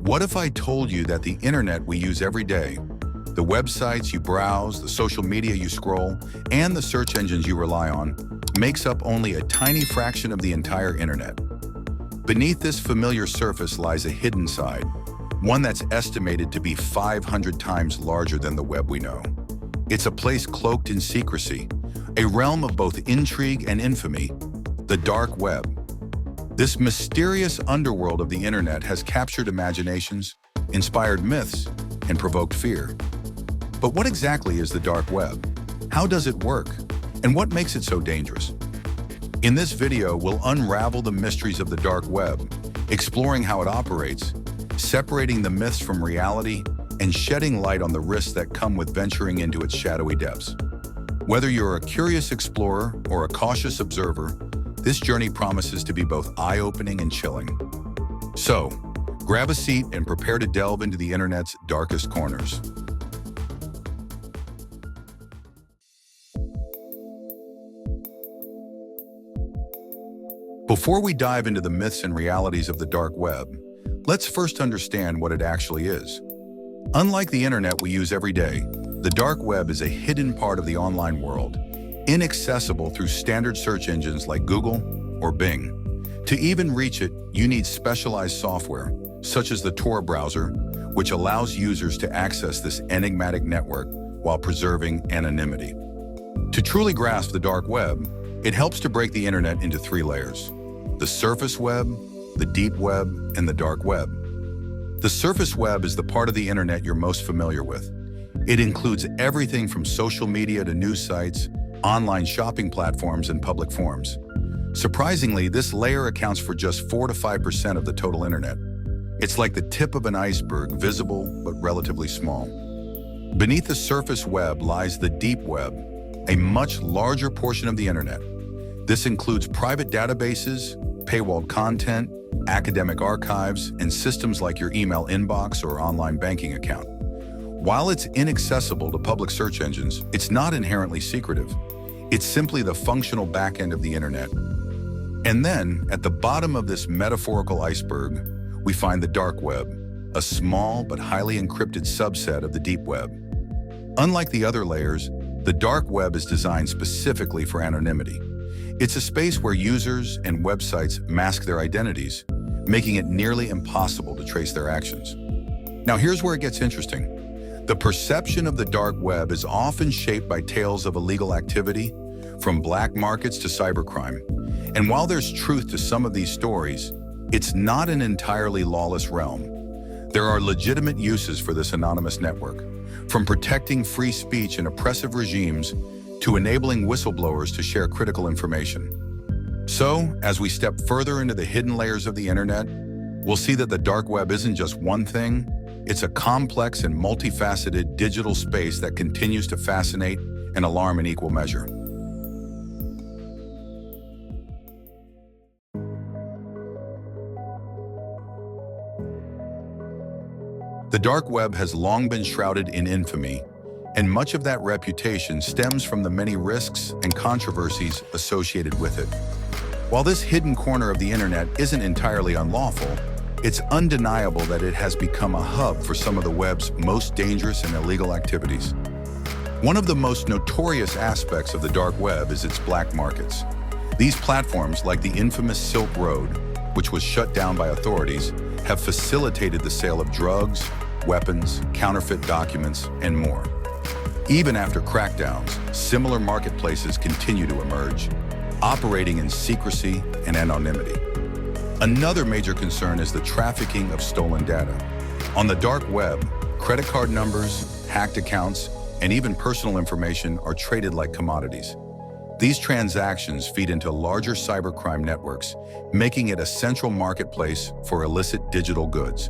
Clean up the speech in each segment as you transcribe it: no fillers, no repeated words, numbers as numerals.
What if I told you that the internet we use every day, the websites you browse, the social media you scroll, and the search engines you rely on, makes up only a tiny fraction of the entire internet? Beneath this familiar surface lies a hidden side, one that's estimated to be 500 times larger than the web we know. It's a place cloaked in secrecy, a realm of both intrigue and infamy, the dark web. This mysterious underworld of the internet has captured imaginations, inspired myths, and provoked fear. But what exactly is the dark web? How does it work? And what makes it so dangerous? In this video, we'll unravel the mysteries of the dark web, exploring how it operates, separating the myths from reality, and shedding light on the risks that come with venturing into its shadowy depths. Whether you're a curious explorer or a cautious observer, this journey promises to be both eye-opening and chilling. So, grab a seat and prepare to delve into the internet's darkest corners. Before we dive into the myths and realities of the dark web, let's first understand what it actually is. Unlike the internet we use every day, the dark web is a hidden part of the online world, inaccessible through standard search engines like Google or Bing. To even reach it, you need specialized software, such as the Tor browser, which allows users to access this enigmatic network while preserving anonymity. To truly grasp the dark web, it helps to break the internet into three layers: the surface web, the deep web, and the dark web. The surface web is the part of the internet you're most familiar with. It includes everything from social media to news sites, online shopping platforms, and public forums. Surprisingly, this layer accounts for just 4 to 5% of the total internet. It's like the tip of an iceberg, visible but relatively small. Beneath the surface web lies the deep web, a much larger portion of the internet. This includes private databases, paywalled content, academic archives, and systems like your email inbox or online banking account. While it's inaccessible to public search engines, it's not inherently secretive. It's simply the functional backend of the internet. And then, at the bottom of this metaphorical iceberg, we find the dark web, a small but highly encrypted subset of the deep web. Unlike the other layers, the dark web is designed specifically for anonymity. It's a space where users and websites mask their identities, making it nearly impossible to trace their actions. Now here's where it gets interesting. The perception of the dark web is often shaped by tales of illegal activity, from black markets to cybercrime. And while there's truth to some of these stories, it's not an entirely lawless realm. There are legitimate uses for this anonymous network, from protecting free speech in oppressive regimes to enabling whistleblowers to share critical information. So, as we step further into the hidden layers of the internet, we'll see that the dark web isn't just one thing. It's a complex and multifaceted digital space that continues to fascinate and alarm in equal measure. The dark web has long been shrouded in infamy, and much of that reputation stems from the many risks and controversies associated with it. While this hidden corner of the internet isn't entirely unlawful, it's undeniable that it has become a hub for some of the web's most dangerous and illegal activities. One of the most notorious aspects of the dark web is its black markets. These platforms, like the infamous Silk Road, which was shut down by authorities, have facilitated the sale of drugs, weapons, counterfeit documents, and more. Even after crackdowns, similar marketplaces continue to emerge, operating in secrecy and anonymity. Another major concern is the trafficking of stolen data. On the dark web, credit card numbers, hacked accounts, and even personal information are traded like commodities. These transactions feed into larger cybercrime networks, making it a central marketplace for illicit digital goods.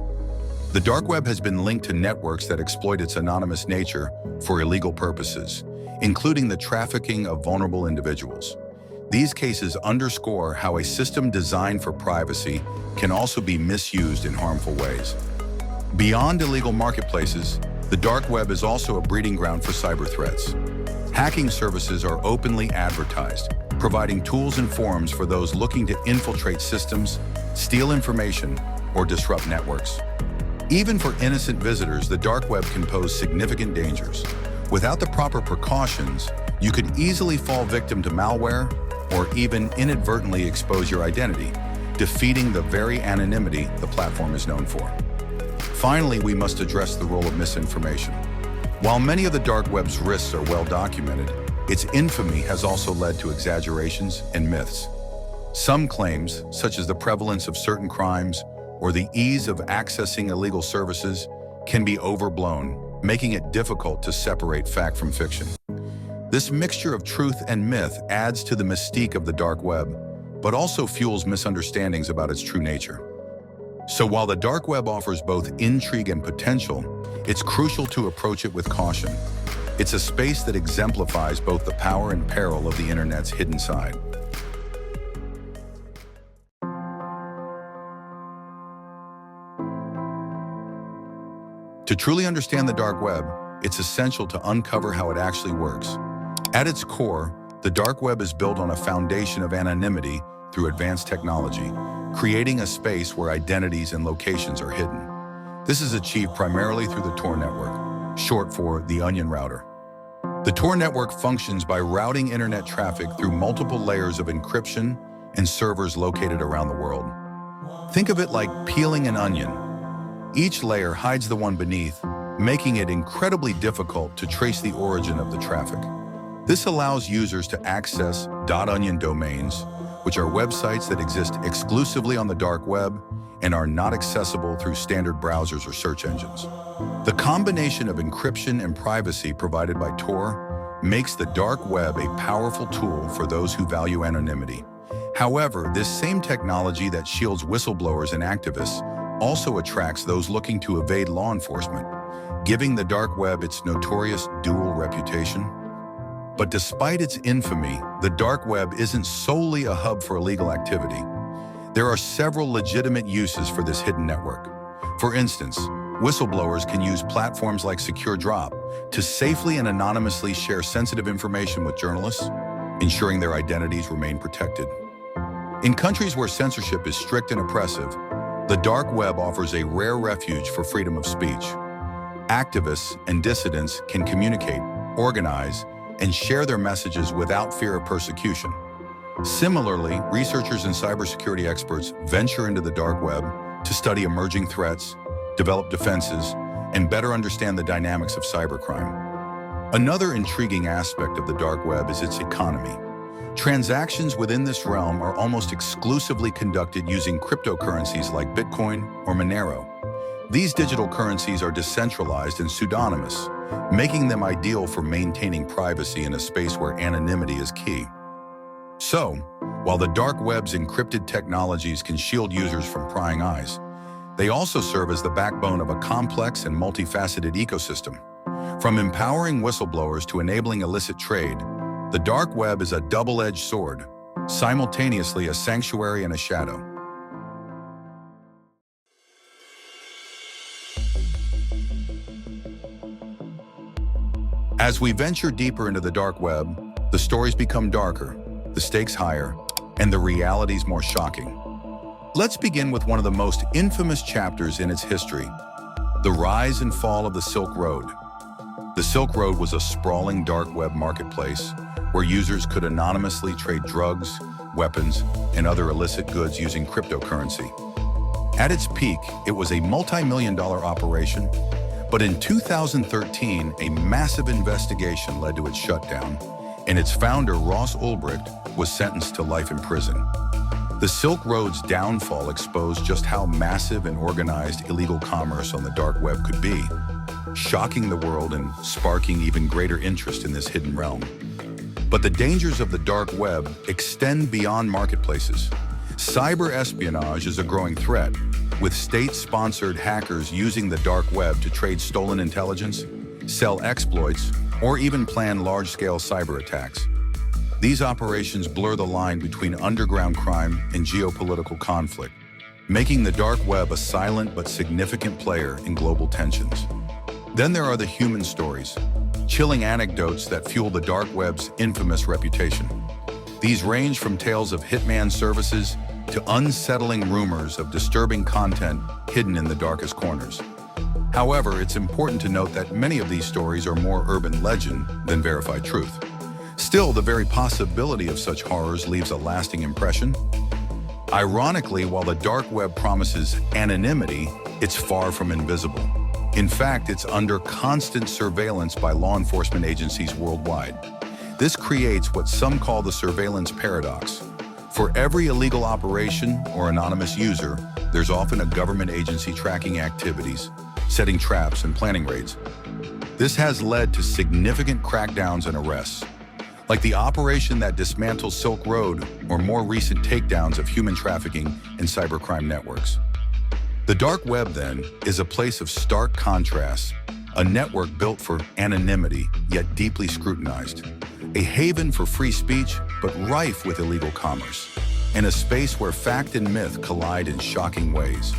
The dark web has been linked to networks that exploit its anonymous nature for illegal purposes, including the trafficking of vulnerable individuals. These cases underscore how a system designed for privacy can also be misused in harmful ways. Beyond illegal marketplaces, the dark web is also a breeding ground for cyber threats. Hacking services are openly advertised, providing tools and forums for those looking to infiltrate systems, steal information, or disrupt networks. Even for innocent visitors, the dark web can pose significant dangers. Without the proper precautions, you could easily fall victim to malware or even inadvertently expose your identity, defeating the very anonymity the platform is known for. Finally, we must address the role of misinformation. While many of the dark web's risks are well documented, its infamy has also led to exaggerations and myths. Some claims, such as the prevalence of certain crimes or the ease of accessing illegal services, can be overblown, making it difficult to separate fact from fiction. This mixture of truth and myth adds to the mystique of the dark web, but also fuels misunderstandings about its true nature. So while the dark web offers both intrigue and potential, it's crucial to approach it with caution. It's a space that exemplifies both the power and peril of the internet's hidden side. To truly understand the dark web, it's essential to uncover how it actually works. At its core, the dark web is built on a foundation of anonymity through advanced technology, creating a space where identities and locations are hidden. This is achieved primarily through the Tor network, short for the Onion Router. The Tor network functions by routing internet traffic through multiple layers of encryption and servers located around the world. Think of it like peeling an onion. Each layer hides the one beneath, making it incredibly difficult to trace the origin of the traffic. This allows users to access .onion domains, which are websites that exist exclusively on the dark web and are not accessible through standard browsers or search engines. The combination of encryption and privacy provided by Tor makes the dark web a powerful tool for those who value anonymity. However, this same technology that shields whistleblowers and activists also attracts those looking to evade law enforcement, giving the dark web its notorious dual reputation. But despite its infamy, the dark web isn't solely a hub for illegal activity. There are several legitimate uses for this hidden network. For instance, whistleblowers can use platforms like SecureDrop to safely and anonymously share sensitive information with journalists, ensuring their identities remain protected. In countries where censorship is strict and oppressive, the dark web offers a rare refuge for freedom of speech. Activists and dissidents can communicate, organize, and share their messages without fear of persecution. Similarly, researchers and cybersecurity experts venture into the dark web to study emerging threats, develop defenses, and better understand the dynamics of cybercrime. Another intriguing aspect of the dark web is its economy. Transactions within this realm are almost exclusively conducted using cryptocurrencies like Bitcoin or Monero. These digital currencies are decentralized and pseudonymous, making them ideal for maintaining privacy in a space where anonymity is key. So, while the dark web's encrypted technologies can shield users from prying eyes, they also serve as the backbone of a complex and multifaceted ecosystem. From empowering whistleblowers to enabling illicit trade, the dark web is a double-edged sword, simultaneously a sanctuary and a shadow. As we venture deeper into the dark web, the stories become darker, the stakes higher, and the realities more shocking. Let's begin with one of the most infamous chapters in its history, the rise and fall of the Silk Road. The Silk Road was a sprawling dark web marketplace where users could anonymously trade drugs, weapons, and other illicit goods using cryptocurrency. At its peak, it was a multi-million-dollar operation, but in 2013, a massive investigation led to its shutdown, and its founder, Ross Ulbricht, was sentenced to life in prison. The Silk Road's downfall exposed just how massive and organized illegal commerce on the dark web could be, shocking the world and sparking even greater interest in this hidden realm. But the dangers of the dark web extend beyond marketplaces. Cyber espionage is a growing threat, with state-sponsored hackers using the dark web to trade stolen intelligence, sell exploits, or even plan large-scale cyber attacks. These operations blur the line between underground crime and geopolitical conflict, making the dark web a silent but significant player in global tensions. Then there are the human stories, chilling anecdotes that fuel the dark web's infamous reputation. These range from tales of hitman services to unsettling rumors of disturbing content hidden in the darkest corners. However, it's important to note that many of these stories are more urban legend than verified truth. Still, the very possibility of such horrors leaves a lasting impression. Ironically, while the dark web promises anonymity, it's far from invisible. In fact, it's under constant surveillance by law enforcement agencies worldwide. This creates what some call the surveillance paradox. For every illegal operation or anonymous user, there's often a government agency tracking activities, setting traps, and planning raids. This has led to significant crackdowns and arrests, like the operation that dismantles Silk Road or more recent takedowns of human trafficking and cybercrime networks. The dark web, then, is a place of stark contrasts, a network built for anonymity, yet deeply scrutinized, a haven for free speech, but rife with illegal commerce, and a space where fact and myth collide in shocking ways.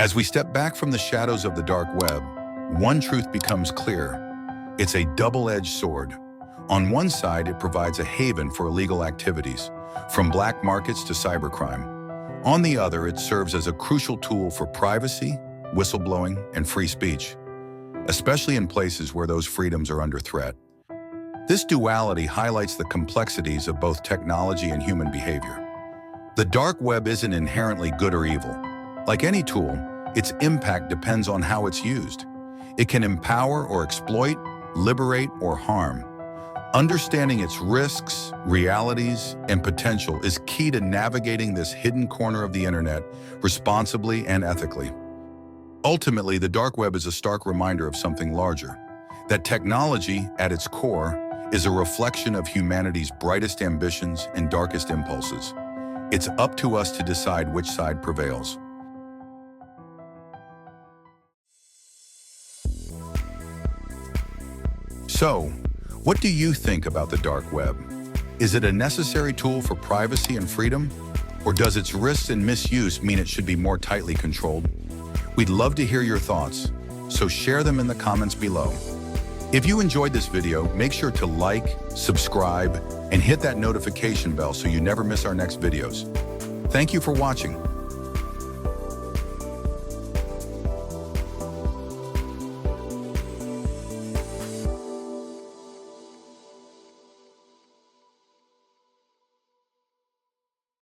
As we step back from the shadows of the dark web, one truth becomes clear. It's a double-edged sword. On one side, it provides a haven for illegal activities, from black markets to cybercrime. On the other, it serves as a crucial tool for privacy, whistleblowing, and free speech, especially in places where those freedoms are under threat. This duality highlights the complexities of both technology and human behavior. The dark web isn't inherently good or evil. Like any tool, its impact depends on how it's used. It can empower or exploit, liberate or harm. Understanding its risks, realities, and potential is key to navigating this hidden corner of the internet responsibly and ethically. Ultimately, the dark web is a stark reminder of something larger, that technology, at its core, is a reflection of humanity's brightest ambitions and darkest impulses. It's up to us to decide which side prevails. So, what do you think about the dark web? Is it a necessary tool for privacy and freedom? Or does its risks and misuse mean it should be more tightly controlled? We'd love to hear your thoughts, so share them in the comments below. If you enjoyed this video, make sure to like, subscribe, and hit that notification bell so you never miss our next videos. Thank you for watching.